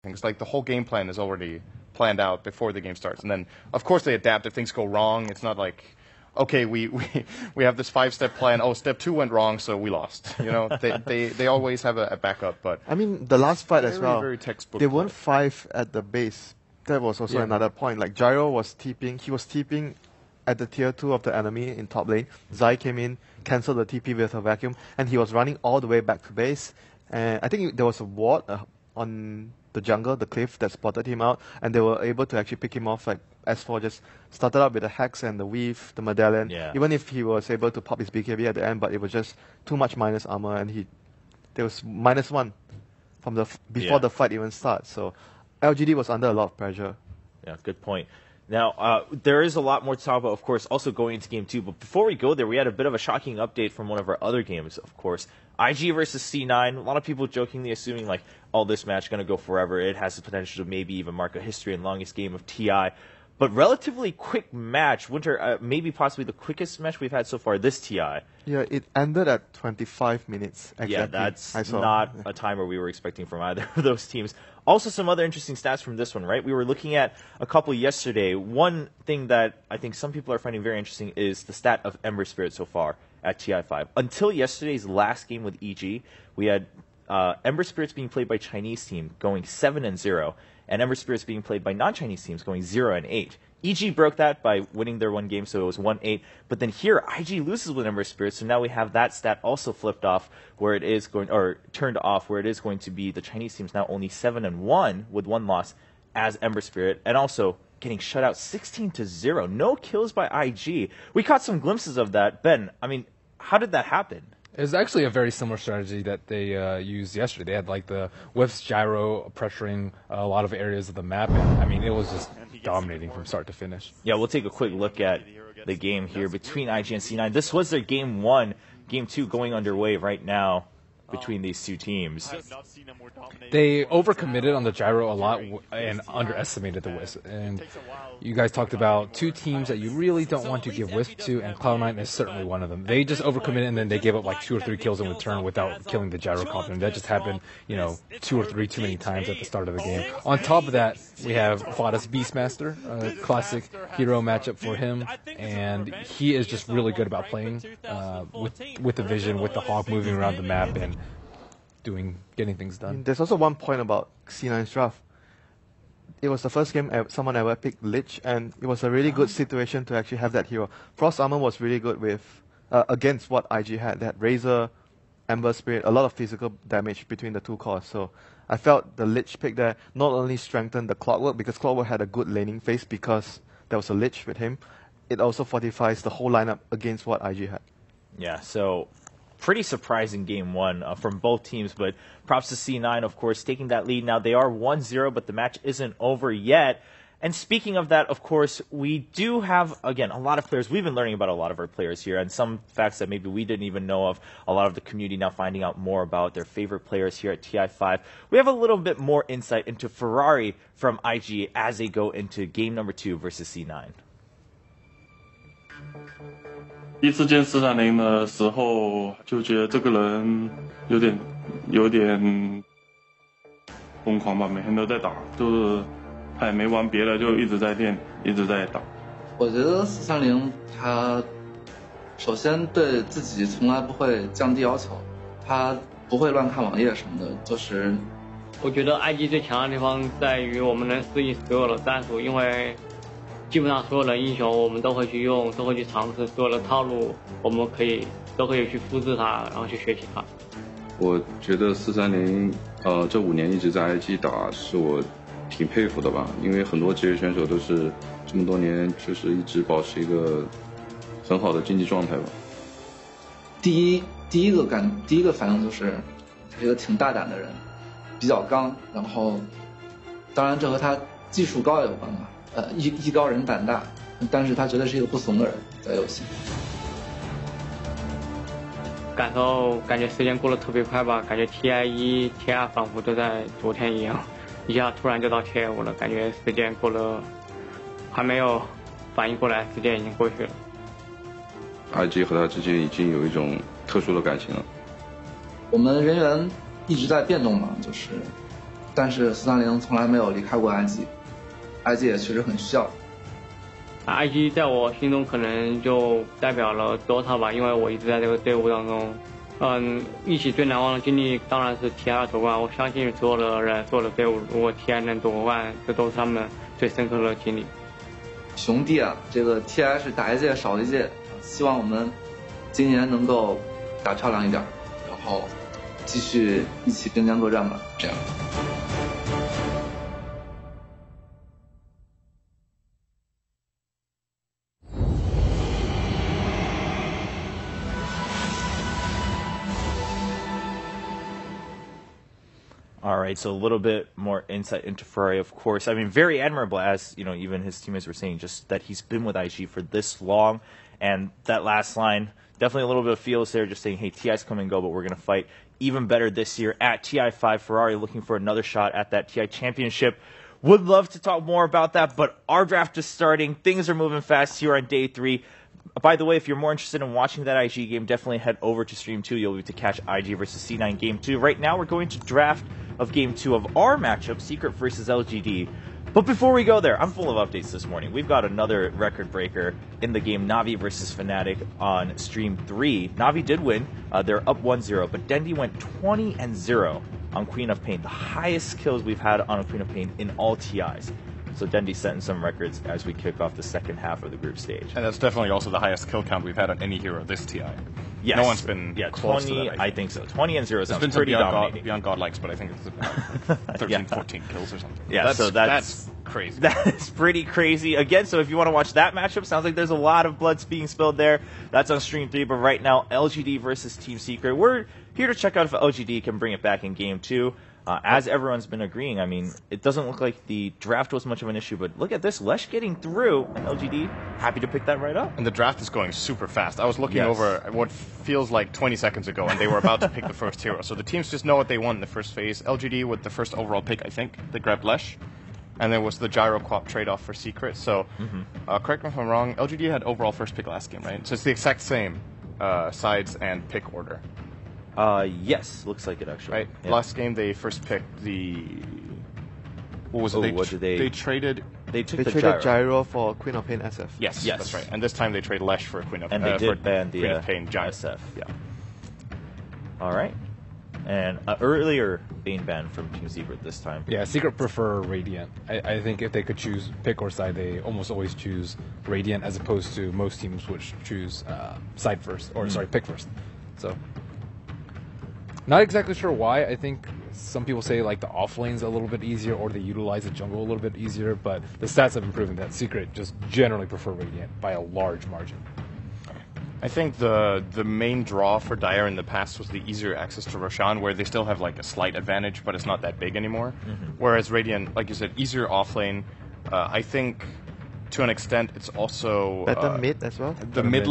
things. Like the whole game plan is already planned out before the game starts, and then of course they adapt if things go wrong. It's not like, okay, we have this 5-step plan. Oh, step 2 went wrong, so we lost. You know, they always have a backup. But I mean, the last fight as well, very textbook they weren't 5 at the base. That was also another point. Like Gyro was TPing, he was TPing at the tier 2 of the enemy in top lane. Zai came in, cancelled the TP with a vacuum, and he was running all the way back to base. And I think there was a ward on the jungle, the cliff, that spotted him out, and they were able to actually pick him off. Like S4 just started out with the Hex and the Weave, the Medallion, even if he was able to pop his BKB at the end, but it was just too much minus armor, and there was -1 from before the fight even starts. So LGD was under a lot of pressure. Yeah, good point. Now, there is a lot more to talk about, of course, also going into Game 2. But before we go there, we had a bit of a shocking update from one of our other games, of course. IG versus C9. A lot of people jokingly assuming, like, oh, this match going to go forever. It has the potential to maybe even mark a history and longest game of TI. But relatively quick match. Winter, maybe possibly the quickest match we've had so far this TI. Yeah, it ended at 25 minutes exactly. Yeah, that's not a timer we were expecting from either of those teams. Also, some other interesting stats from this one, right? We were looking at a couple yesterday. One thing that I think some people are finding very interesting is the stat of Ember Spirit so far at TI5. Until yesterday's last game with EG, we had Ember Spirits being played by Chinese team going 7-0, and Ember Spirits being played by non-Chinese teams going 0-8. EG broke that by winning their one game, so it was 1-8. But then here, IG loses with Ember Spirit, so now we have that stat also flipped off, where it is going, or turned off, where it is going to be the Chinese teams now only 7-1 with 1 loss as Ember Spirit, and also getting shut out 16-0. No kills by IG. We caught some glimpses of that. Ben, I mean, how did that happen? It was actually a very similar strategy that they used yesterday. They had like the Whiffs Gyro pressuring a lot of areas of the map, and I mean, it was just dominating from start to finish. Yeah, we'll take a quick look at the game here between IG and C9. This was their Game 1, Game 2 going underway right now between these two teams. They overcommitted on the Gyro a lot and underestimated the Wisp. And you guys talked about two teams that you really don't want to give Wisp to, and Cloud9 is certainly one of them. They just overcommitted and then they gave up like 2 or 3 kills in return without killing the Gyro comp. That just happened, 2 or 3 too many times at the start of the game. On top of that, we have Vada's Beastmaster, a classic hero matchup for him, and he is just really good about playing with the vision, with the Hawk moving around the map and getting things done. There's also one point about C9's draft. It was the first game someone ever picked Lich, and it was a really good situation to actually have that hero. Frost Armor was really good with against what IG had. They had Razor, Ember Spirit, a lot of physical damage between the two cores. So I felt the Lich pick there not only strengthened the Clockwork, because Clockwork had a good laning phase because there was a Lich with him, it also fortifies the whole lineup against what IG had. Yeah, so pretty surprising Game 1 from both teams, but props to C9, of course, taking that lead. Now, they are 1-0, but the match isn't over yet. And speaking of that, of course, we do have, again, a lot of players. We've been learning about a lot of our players here, and some facts that maybe we didn't even know of. A lot of the community now finding out more about their favorite players here at TI5. We have a little bit more insight into Ferrari from IG as they go into game number 2 versus C9. 第一次见430的时候，就觉得这个人有点疯狂吧，每天都在打，就是他也没玩别的，就一直在练，一直在打。我觉得430他首先对自己从来不会降低要求，他不会乱看网页什么的，就是。我觉得 IG 最强的地方在于我们能适应所有的战术，因为 基本上所有的英雄我们都会去用，都会去尝试所有的套路，我们都可以去复制它，然后去学习它。我觉得430这5年一直在 IG 打，是我挺佩服的吧，因为很多职业选手都是这么多年就是一直保持一个很好的竞技状态吧。第一个反应就是他是一个挺大胆的人，比较刚，然后当然这和他技术高有关吧。 艺高人胆大，但是他绝对是一个不怂的人，在游戏。感觉时间过得特别快吧，感觉 TI1、TI2仿佛都在昨天一样，一下突然就到 TI5了，感觉时间过了，还没有反应过来，时间已经过去了。IG 和他之间已经有一种特殊的感情了。我们人员一直在变动嘛，就是但是430从来没有离开过 IG 也确实很需要。IG 在我心中可能就代表了 Dota 吧，因为我一直在这个队伍当中。一起最难忘的经历当然是 TI 夺冠。我相信所有的人、所有的队伍，如果 TI 能夺冠，这都是他们最深刻的经历。兄弟啊，这个 TI 是打一届少一届，希望我们今年能够打漂亮一点，然后继续一起并肩作战吧。这样。All right, so a little bit more insight into Ferrari, of course. I mean, very admirable, as you know, even his teammates were saying, just that he's been with IG for this long, and that last line, definitely a little bit of feels there, just saying, hey, TI's come and go, but we're going to fight even better this year at TI5. Ferrari looking for another shot at that TI championship. Would love to talk more about that, but our draft is starting. Things are moving fast here on day 3. By the way, if you're more interested in watching that IG game, definitely head over to Stream 2. You'll be able to catch IG versus C9 Game 2. Right now, we're going to draft of Game 2 of our matchup, Secret versus LGD. But before we go there, I'm full of updates this morning. We've got another record breaker in the game, Navi versus Fnatic on Stream 3. Navi did win. They're up 1-0, but Dendi went 20-0 on Queen of Pain, the highest kills we've had on a Queen of Pain in all TIs. So Dendi's setting some records as we kick off the second half of the group stage. And that's definitely also the highest kill count we've had on any hero this TI. Yes. No one's been close 20, to that. I think so. 20-0 sounds been pretty dominating. Beyond Godlikes, but I think it's about 13, 14 kills or something. Yeah, that's crazy. That's pretty crazy. Again, so if you want to watch that matchup, sounds like there's a lot of blood being spilled there. That's on Stream 3, but right now, LGD versus Team Secret. We're here to check out if LGD can bring it back in Game 2. As everyone's been agreeing, I mean, it doesn't look like the draft was much of an issue, but look at this. Lesh getting through, and LGD happy to pick that right up. And the draft is going super fast. I was looking over what feels like 20 seconds ago, and they were about to pick the first hero. So the teams just know what they want in the first phase. LGD with the first overall pick, I think. They grabbed Lesh. And there was the Gyro Quap trade-off for Secret. So, correct me if I'm wrong, LGD had overall first pick last game, right? So it's the exact same sides and pick order. Yes, looks like it actually. Right. Yeah. Last game they first picked the. What was it? What did they? They traded. They took They the traded gyro. Gyro for Queen of Pain SF. Yes, Yes. that's right. And this time they trade Lesh for Queen of. And they did ban the Queen of Pain Gyro. SF. Yeah. All right. And earlier Bane ban from Team Secret this time. Yeah, Secret prefer Radiant. I think if they could choose pick or side, they almost always choose Radiant as opposed to most teams which choose side first, or sorry, pick first. So, not exactly sure why. I think some people say like the off lane's a little bit easier, or they utilize the jungle a little bit easier, but the stats have been proven that Secret just generally prefer Radiant by a large margin. I think the main draw for Dire in the past was the easier access to Roshan, where they still have like a slight advantage, but it's not that big anymore. Whereas Radiant, like you said, easier offlane. I think to an extent it's also Better mid as well. The mid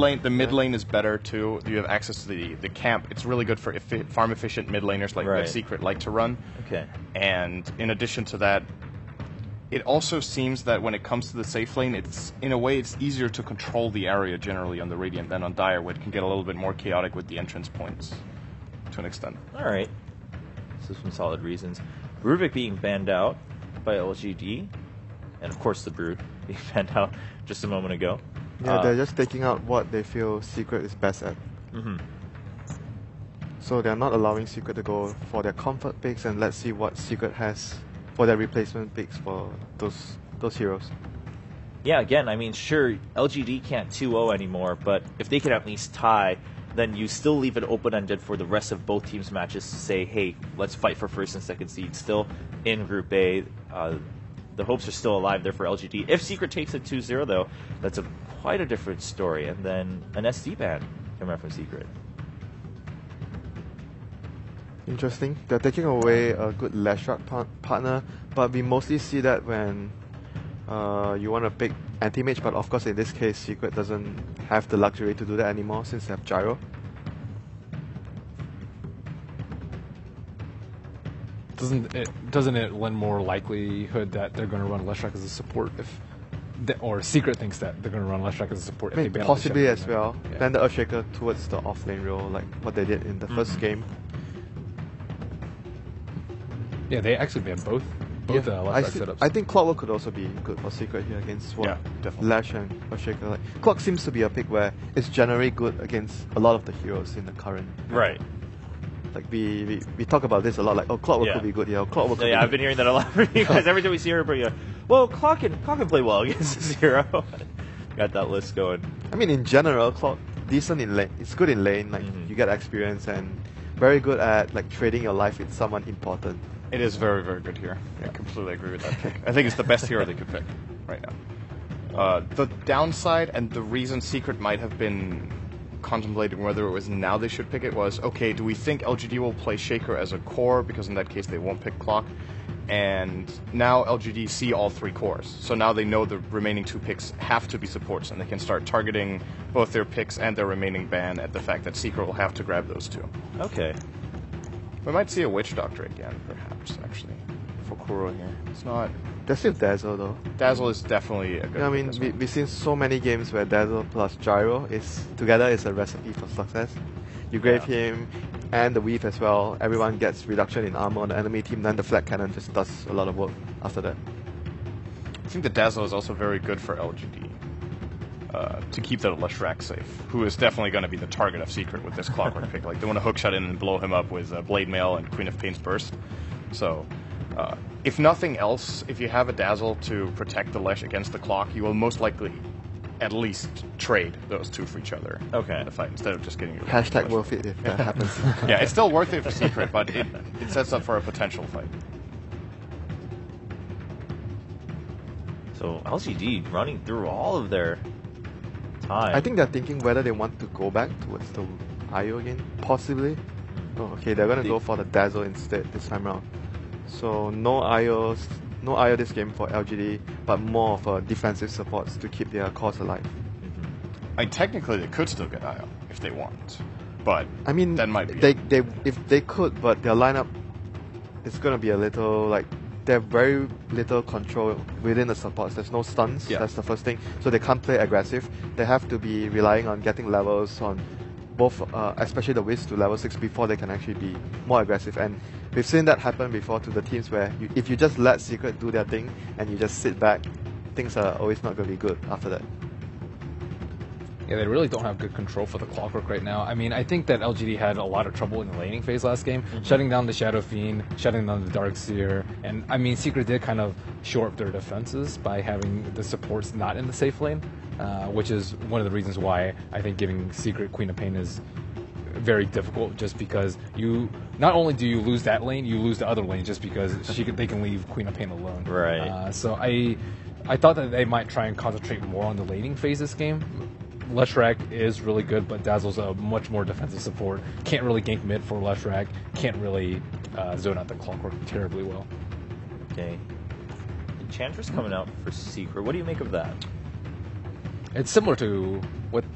lane is better too. You have access to the camp. It's really good for farm efficient mid laners like Secret like to run. Okay. And in addition to that, it also seems that when it comes to the safe lane, it's in a way it's easier to control the area generally on the Radiant than on Dire, where it can get a little bit more chaotic with the entrance points to an extent. All right. So some solid reasons. Rubik being banned out by LGD, and of course the Brood being banned out just a moment ago. Yeah, they're just taking out what they feel Secret is best at. So they're not allowing Secret to go for their comfort picks, and let's see what Secret has for their replacement picks for those heroes. Yeah, again, I mean, sure, LGD can't 2-0 anymore, but if they can at least tie, then you still leave it open-ended for the rest of both teams' matches to say, hey, let's fight for first and second seed still in Group A. The hopes are still alive there for LGD. If Secret takes it 2-0, though, that's quite a different story. And then an SD ban coming out from Secret. Interesting. They're taking away a good Lashrock partner, but we mostly see that when you want to pick anti-mage, but of course in this case Secret doesn't have the luxury to do that anymore since they have Gyro. Doesn't it lend more likelihood that they're going to run Leshrac as a support or Secret thinks that they're going to run Leshrac as a support? I mean, possibly as well. Yeah. Then the Earthshaker towards the offlane role, like what they did in the first game. Yeah, they actually banned both left setups. I think Clockwork could also be good for Secret here against Swarm. Yeah, definitely. Lash and Earthshaker. Like, Clock seems to be a pick where it's generally good against a lot of the heroes in the current. Right. Like we talk about this a lot. Like, oh, Clockwork could be good. Yeah, Clockwork. Yeah, I've been hearing that a lot from you guys. Every time we see her, but yeah, well, Clock can play well against this hero. Got that list going. I mean, in general, Clock decent in lane. It's good in lane. Like you get experience and very good at like trading your life with someone important. It is very, very good here. I completely agree with that pick. I think it's the best hero they could pick right now. The downside and the reason Secret might have been contemplating whether it was now they should pick it was, okay, do we think LGD will play Shaker as a core, because in that case they won't pick Clock, and now LGD see all 3 cores, so now they know the remaining 2 picks have to be supports, and they can start targeting both their picks and their remaining ban at the fact that Secret will have to grab those 2. Okay. We might see a Witch Doctor again, perhaps, actually, for Kuro here. It's not... There's still Dazzle though. Dazzle is definitely a good I mean, we've seen so many games where Dazzle plus Gyro is a recipe for success. You grave him and the Weave as well. Everyone gets reduction in armor on the enemy team. Then the Flat Cannon just does a lot of work after that. I think the Dazzle is also very good for LGD to keep the Leshrac safe, who is definitely going to be the target of Secret with this Clockwork pick. Like, they want to hookshot in and blow him up with Blade Mail and Queen of Pain's Burst. So, if nothing else, if you have a Dazzle to protect the Lesh against the Clock, you will most likely at least trade those 2 for each other in the fight, instead of just getting your Hashtag worth it if that happens. Yeah, it's still worth it for Secret, but it sets up for a potential fight. So LGD running through all of their time. I think they're thinking whether they want to go back towards the IO again, possibly. Oh, okay, they're gonna go for the Dazzle instead this time around. So no IO this game for LGD, but more of a defensive supports to keep their cores alive. I mean, technically they could still get IO if they want, but I mean, that might be if they could, but their lineup is gonna be a little like they have very little control within the supports. There's no stuns. That's the first thing. So they can't play aggressive. They have to be relying on getting levels on both, especially the Wiz to level 6 before they can actually be more aggressive. And we've seen that happen before to the teams where if you just let Secret do their thing and you just sit back, things are always not going to be good after that. Yeah, they really don't have good control for the Clockwork right now. I mean, I think that LGD had a lot of trouble in the laning phase last game, shutting down the Shadow Fiend, shutting down the Darkseer, and I mean, Secret did kind of shore up their defenses by having the supports not in the safe lane, which is one of the reasons why I think giving Secret Queen of Pain is very difficult, just because you not only do you lose that lane, you lose the other lane just because they can leave Queen of Pain alone. Right. So I thought that they might try and concentrate more on the laning phase this game. Leshrac is really good, but Dazzle's a much more defensive support. Can't really gank mid for Leshrac. Can't really zone out the Clockwork terribly well. Okay. Enchantress coming out for Secret. What do you make of that? It's similar to what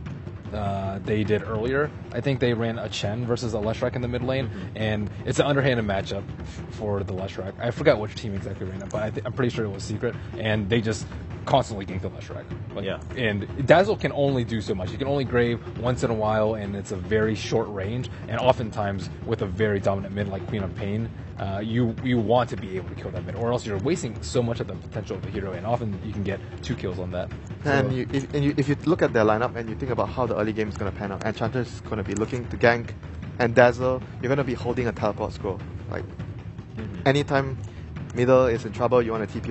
they did earlier. I think they ran a Chen versus a Leshrac in the mid lane, and it's an underhanded matchup for the Leshrac. I forgot which team exactly ran it, but I'm pretty sure it was Secret, and they just constantly gank the Leshrac. And Dazzle can only do so much. You can only grave once in a while, and it's a very short range, and oftentimes with a very dominant mid like Queen of Pain, you want to be able to kill that mid, or else you're wasting so much of the potential of the hero, and often you can get 2 kills on that. And if you look at their lineup and you think about how the early game is going to pan out, Enchantress is going to be looking to gank, and Dazzle, you're going to be holding a teleport scroll. Like, anytime middle is in trouble, you want to TP